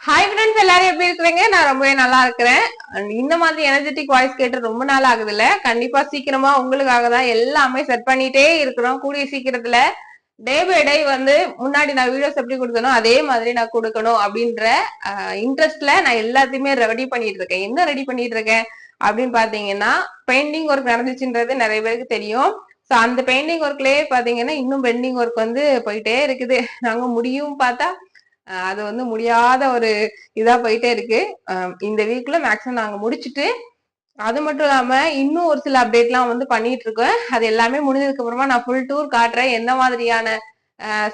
Hi friends, எல்லாரும் எப்படி இருக்கிறீங்க? நான் ரொம்பவே நல்லா இருக்கிறேன். இந்த மாதிரி எனர்ஜெட்டிக் வாய்ஸ் கேட்டு ரொம்ப நாள் ஆகுது இல்ல. கண்டிப்பா சீக்கிரமா உங்களுக்காக தான் எல்லாமே செட் பண்ணிட்டே இருக்கிறோம். கூடிய சீக்கிரத்துல டே பை டே வந்து முன்னாடி நான் வீடியோஸ் எப்படி கொடுக்கணும் அதே மாதிரி நான் கொடுக்கணும் அப்படின்ற இன்ட்ரெஸ்ட்ல நான் எல்லாத்தையுமே ரெடி பண்ணிட்டு இருக்கேன். என்ன ரெடி பண்ணிட்டு இருக்கேன் அப்படின்னு பாத்தீங்கன்னா, பெயிண்டிங் ஒர்க் நடந்துச்சுன்றது நிறைய பேருக்கு தெரியும். ஸோ அந்த பெயிண்டிங் ஒர்க்லயே பாத்தீங்கன்னா இன்னும் பெண்டிங் ஒர்க் வந்து போயிட்டே இருக்குது. நாங்க முடியும் பார்த்தா அது வந்து முடியாத ஒரு இதா போயிட்டே இருக்கு. இந்த வீக்ல மேக்ஸிமம் நாங்க முடிச்சுட்டு, அது மட்டும் இல்லாம இன்னும் ஒரு சில அப்டேட் எல்லாம் வந்து பண்ணிட்டு இருக்கேன். அது எல்லாமே முடிஞ்சதுக்கு அப்புறமா நான் ஃபுல் டூர் காட்டுறேன். என்ன மாதிரியான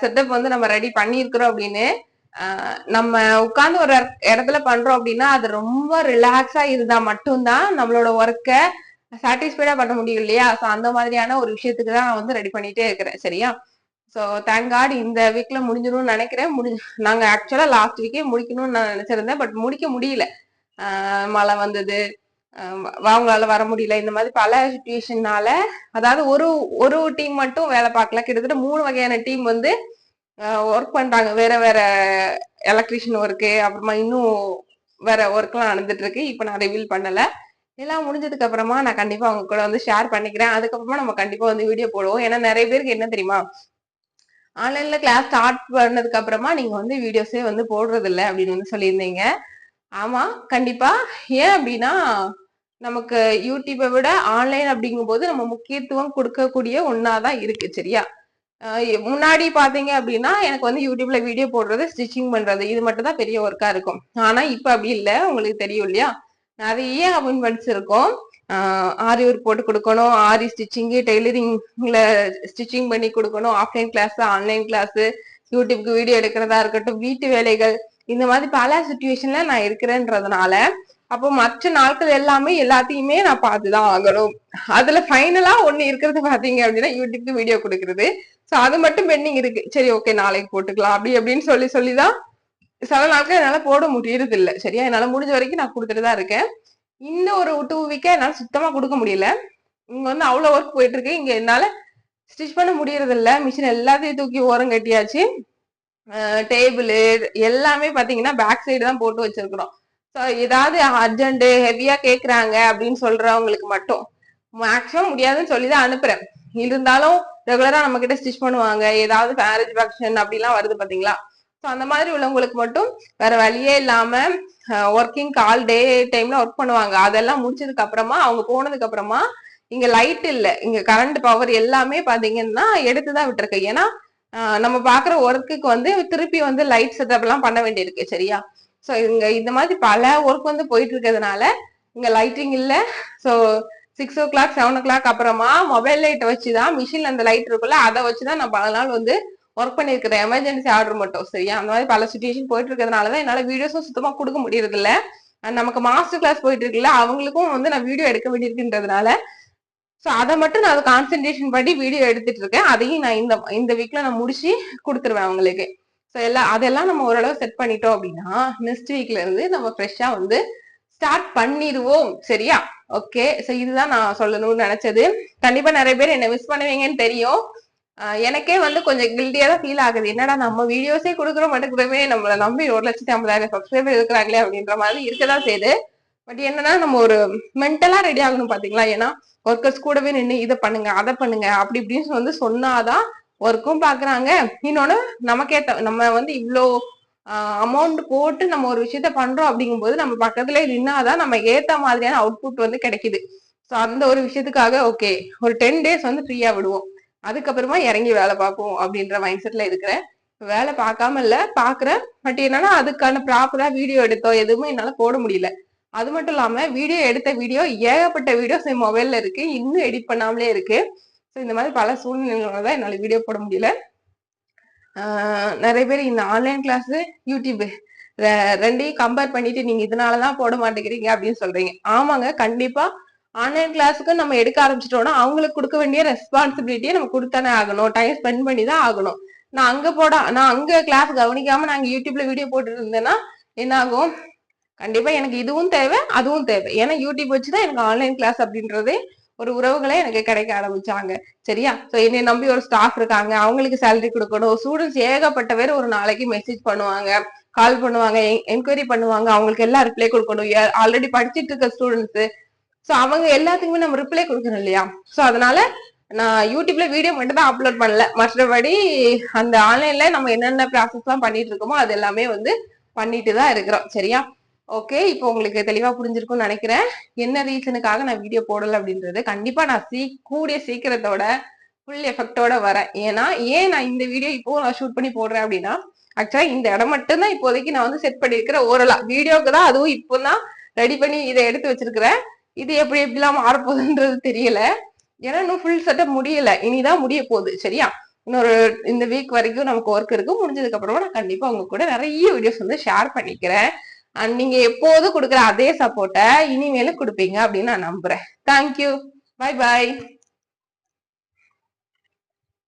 செட்டப் வந்து நம்ம ரெடி பண்ணியிருக்கிறோம் அப்படின்னு. நம்ம உட்கார்ந்து ஒரு இடத்துல பண்றோம் அப்படின்னா அது ரொம்ப ரிலாக்ஸா இருந்தா மட்டும்தான் நம்மளோட ஒர்க்கை சாட்டிஸ்ஃபைடா பண்ண முடியும் இல்லையா? ஸோ அந்த மாதிரியான ஒரு விஷயத்துக்கு தான் நான் வந்து ரெடி பண்ணிட்டே இருக்கிறேன். சரியா? ஸோ தேங்க் காட் இந்த வீக்ல முடிஞ்சிடும்னு நினைக்கிறேன். நாங்க ஆக்சுவலா லாஸ்ட் வீக்கே முடிக்கணும்னு நான் நினைச்சிருந்தேன். பட் முடிக்க முடியல. மழை வந்தது, அவங்களால வர முடியல. இந்த மாதிரி பல சுச்சுவேஷன்னால, அதாவது ஒரு ஒரு டீம் மட்டும் வேலை பார்க்கல. கிட்டத்தட்ட 3 வகையான டீம் வந்து ஒர்க் பண்றாங்க. வேற வேற எலக்ட்ரிஷியன் ஒர்க்கு, அப்புறமா இன்னும் வேற ஒர்க் எல்லாம் நடந்துட்டு இருக்கு. இப்ப நான் ரிவீல் பண்ணல. எல்லாம் முடிஞ்சதுக்கு அப்புறமா நான் கண்டிப்பா அவங்க கூட வந்து ஷேர் பண்ணிக்கிறேன். அதுக்கப்புறமா நம்ம கண்டிப்பா வந்து வீடியோ போடுவோம். ஏன்னா நிறைய பேருக்கு என்ன தெரியுமா, ஆன்லைன்ல கிளாஸ் ஸ்டார்ட் பண்ணதுக்கு அப்புறமா நீங்க வந்து வீடியோஸே வந்து போடுறது இல்லை அப்படின்னு வந்து சொல்லியிருந்தீங்க. ஆமா, கண்டிப்பா. ஏன் அப்படின்னா, நமக்கு யூடியூப்பை விட ஆன்லைன் அப்படிங்கும் போது நம்ம முக்கியத்துவம் கொடுக்கக்கூடிய ஒன்னாதான் இருக்கு. சரியா? முன்னாடி பாத்தீங்க அப்படின்னா எனக்கு வந்து யூடியூப்ல வீடியோ போடுறது, ஸ்டிச்சிங் பண்றது, இது மட்டும் தான் பெரிய ஒர்க்கா இருக்கும். ஆனா இப்ப அப்படி இல்லை. உங்களுக்கு தெரியும் இல்லையா? நிறைய அப்பாயின்மெண்ட்ஸ் இருக்கும். ஆரி ஒர்க் போட்டு கொடுக்கணும், ஆரி ஸ்டிச்சிங், டெய்லரிங்ல ஸ்டிச்சிங் பண்ணி கொடுக்கணும், ஆஃப்லைன் கிளாஸ், ஆன்லைன் கிளாஸ், யூடியூப்க்கு வீடியோ எடுக்கிறதா இருக்கட்டும், வீட்டு வேலைகள், இந்த மாதிரி பல சுச்சுவேஷன்ல நான் இருக்கிறேன்றதுனால அப்போ மற்ற நாட்கள் எல்லாமே எல்லாத்தையுமே நான் பார்த்துதான் ஆகணும். அதுல ஃபைனலா ஒண்ணு இருக்கிறது பாத்தீங்க அப்படின்னா யூடியூப்க்கு வீடியோ கொடுக்கறது. சோ அது மட்டும் பெண்டிங் இருக்கு. சரி, ஓகே, நாளைக்கு போட்டுக்கலாம் அப்படி அப்படின்னு சொல்லிதான் சில நாட்கள் என்னால போட முடியறது இல்லை. சரியா? என்னால முடிஞ்ச வரைக்கும் நான் கொடுத்துட்டு தான் இருக்கேன். இந்த ஒரு 2 வீக்கா என்னால சுத்தமா கொடுக்க முடியல. இங்க வந்து அவ்வளவு ஒர்க் போயிட்டு இருக்கு. இங்க என்னால ஸ்டிச் பண்ண முடியறது இல்ல. மிஷின் எல்லாத்தையும் தூக்கி ஓரம் கட்டியாச்சு. டேபிள் எல்லாமே பாத்தீங்கன்னா பேக் சைடு தான் போட்டு வச்சிருக்கிறோம். ஸோ ஏதாவது அர்ஜென்ட் ஹெவியா கேக்குறாங்க அப்படின்னு சொல்றவங்களுக்கு மட்டும் மேக்சிமம் முடியாதுன்னு சொல்லிதான் அனுப்புறேன். இருந்தாலும் ரெகுலரா நம்ம கிட்ட ஸ்டிச் பண்ணுவாங்க. ஏதாவது மேரேஜ் ஃபங்க்ஷன் அப்படிலாம் வருது பாத்தீங்களா? ஸோ அந்த மாதிரி உள்ளவங்களுக்கு மட்டும் வேற வழியே இல்லாம ஒர்க்கிங் கால் டே டைம்ல ஒர்க் பண்ணுவாங்க. அதெல்லாம் முடிச்சதுக்கு அப்புறமா அவங்க போனதுக்கு அப்புறமா இங்க லைட் இல்ல, இங்க கரண்ட் பவர் எல்லாமே பாத்தீங்கன்னா எடுத்துதான் விட்டுருக்கு. ஏன்னா நம்ம பாக்குற ஒர்க்குக்கு வந்து திருப்பி வந்து லைட் செட்டப் எல்லாம் பண்ண வேண்டியிருக்கு. சரியா? சோ இங்க இந்த மாதிரி பல ஒர்க் வந்து போயிட்டு இருக்கிறதுனால இங்க லைட்டிங் இல்ல. சோ 6 o'clock 7 o'clock அப்புறமா மொபைல் லைட் வச்சுதான், மிஷின்ல அந்த லைட் இருக்குல்ல அதை வச்சுதான் நான் பல நாள் வந்து ஒர்க் பண்ணிருக்கிறேன். எமர்ஜென்சி ஆர்டர் மட்டும். சரியா? அந்த மாதிரி பல சுச்சுவேஷன் போயிட்டு இருக்கிறதுனாலதான் என்னால வீடியோஸும் சுத்தமா கொடுக்க முடியறது இல்ல. நமக்கு மாஸ்டர் கிளாஸ் போயிட்டு இருக்குல்ல, அவங்களுக்கும் வந்து நான் வீடியோ எடுக்க வேண்டியிருக்குன்றதுனால சோ அதை மட்டும் நான் கான்சென்ட்ரேஷன் பண்ணி வீடியோ எடுத்துட்டு இருக்கேன். அதையும் நான் இந்த வீக்ல நான் முடிச்சு கொடுத்துருவேன் அவங்களுக்கு. சோ அதெல்லாம் நம்ம ஓரளவு செட் பண்ணிட்டோம் அப்படின்னா நெக்ஸ்ட் வீக்ல இருந்து நம்ம ஃப்ரெஷ்ஷா வந்து ஸ்டார்ட் பண்ணிடுவோம். சரியா? ஓகே. சோ இதுதான் நான் சொல்லணும்னு நினைச்சது. கண்டிப்பா நிறைய பேர் என்ன மிஸ் பண்ணுவீங்கன்னு தெரியும். எனக்கே வந்து கொஞ்சம் கில்டியா தான் ஃபீல் ஆகுது. என்னடா நம்ம வீடியோஸே கொடுக்குற மாட்டேங்கிறமே, நம்மள நம்பி 1,50,000 சப்ஸ்கிரைபர் இருக்கிறாங்களே அப்படின்ற மாதிரி இருக்கதான் செய்யுது. பட் என்னன்னா நம்ம ஒரு மென்டலா ரெடி ஆகணும் பாத்தீங்களா? ஏன்னா ஒர்க்கர்ஸ் கூடவே நின்று இதை பண்ணுங்க அதை பண்ணுங்க அப்படி இப்படின்னு வந்து சொன்னாதான் ஒர்க்கும் பாக்குறாங்க. இன்னொன்னு நமக்கேத்த நம்ம வந்து இவ்வளோ அமௌண்ட் போட்டு நம்ம ஒரு விஷயத்த பண்றோம் அப்படிங்கும்போது நம்ம பக்கத்துல நின்னாதான் நம்ம ஏத்த மாதிரியான அவுட்புட் வந்து கிடைக்குது. ஸோ அந்த ஒரு விஷயத்துக்காக ஓகே, ஒரு 10 days வந்து ஃப்ரீயா விடுவோம், அதுக்கப்புறமா இறங்கி வேலை பார்ப்போம் அப்படின்ற மைண்ட் செட்ல இருக்கிறேன். வேலை பார்க்காம இல்ல, பாக்குறேன். பட் என்னன்னா அதுக்கான ப்ராப்பரா வீடியோ எடுத்தோ எதுவுமே என்னால போட முடியல. அது மட்டும் இல்லாம வீடியோ எடுத்த வீடியோ ஏகப்பட்ட வீடியோஸ் என் மொபைல்ல இருக்கு, இன்னும் எடிட் பண்ணாமலே இருக்கு. ஸோ இந்த மாதிரி பல சூழ்நிலைகளால தான் என்னால வீடியோ போட முடியல. நிறைய பேர் இந்த ஆன்லைன் கிளாஸ் யூடியூப் ரெண்டையும் கம்பேர் பண்ணிட்டு நீங்க இதனாலதான் போட மாட்டேங்கிறீங்க அப்படின்னு சொல்றீங்க. ஆமாங்க, கண்டிப்பா ஆன்லைன் கிளாஸுக்கு நம்ம எடுக்க ஆரம்பிச்சிட்டோம்னா அவங்களுக்கு கொடுக்க வேண்டிய ரெஸ்பான்சிபிலிட்டியை நம்ம கொடுத்தானே ஆகணும், டைம் ஸ்பெண்ட் பண்ணி தான் ஆகணும். நான் அங்க கிளாஸ் கவனிக்காம நாங்க யூடியூப்ல வீடியோ போட்டுட்டு இருந்தேன்னா என்ன ஆகும்? கண்டிப்பா எனக்கு இதுவும் தேவை அதுவும் தேவை. ஏன்னா யூடியூப் வச்சுதான் எனக்கு ஆன்லைன் கிளாஸ் அப்படின்றதே ஒரு உறவுகளே எனக்கு கிடைக்க ஆரம்பிச்சாங்க. சரியா? சோ என்னை நம்பி ஒரு ஸ்டாஃப் இருக்காங்க, அவங்களுக்கு சேலரி கொடுக்கணும். ஸ்டூடெண்ட்ஸ் ஏகப்பட்ட பேர் ஒரு நாளைக்கு மெசேஜ் பண்ணுவாங்க, கால் பண்ணுவாங்க, என்கொயரி பண்ணுவாங்க, அவங்களுக்கு எல்லாம் ரிப்ளை கொடுக்கணும். ஆல்ரெடி படிச்சிட்டு இருக்க ஸ்டூடெண்ட்ஸ், சோ அவங்க எல்லாத்துக்குமே நம்ம ரிப்ளை கொடுக்கணும் இல்லையா? சோ அதனால நான் யூடியூப்ல வீடியோ மட்டும் தான் அப்லோட் பண்ணல, மற்றபடி அந்த ஆன்லைன்ல நம்ம என்னென்ன ப்ராசஸ் எல்லாம் பண்ணிட்டு இருக்கோமோ அது எல்லாமே வந்து பண்ணிட்டு தான் இருக்கிறோம். சரியா? ஓகே, இப்போ உங்களுக்கு தெளிவா புரிஞ்சிருக்கும்னு நினைக்கிறேன். என்ன ரீசனுக்காக நான் வீடியோ போடல அப்படின்றது. கண்டிப்பா நான் கூடிய சீக்கிரத்தோட ஃபுல் எஃபெக்டோட வரேன். ஏன் நான் இந்த வீடியோ இப்போ நான் ஷூட் பண்ணி போடுறேன் அப்படின்னா, ஆக்சுவலா இந்த இடம் மட்டும் தான் இப்போதைக்கு நான் வந்து செட் பண்ணிருக்கிறேன். ஓரளா வீடியோக்கு தான், அதுவும் இப்போதான் ரெடி பண்ணி இதை எடுத்து வச்சிருக்கிறேன். இது எப்படி எப்படிலாம் மாறப்போகுதுன்றது தெரியல. ஏன்னா இன்னும் ஃபுல் செட்டப் முடியல, இனிதான் முடிய போகுது. சரியா? இன்னொரு இந்த வீக் வரைக்கும் நமக்கு ஒர்க் இருக்கு. முடிஞ்சதுக்கு அப்புறமா நான் கண்டிப்பா உங்க கூட நிறைய வீடியோஸ் வந்து ஷேர் பண்ணிக்கிறேன். அண்ட் நீங்க எப்போதும் கொடுக்குற அதே சப்போர்ட்டை இனிமேலும் கொடுப்பீங்க அப்படின்னு நான் நம்புறேன். தேங்க்யூ. Bye bye.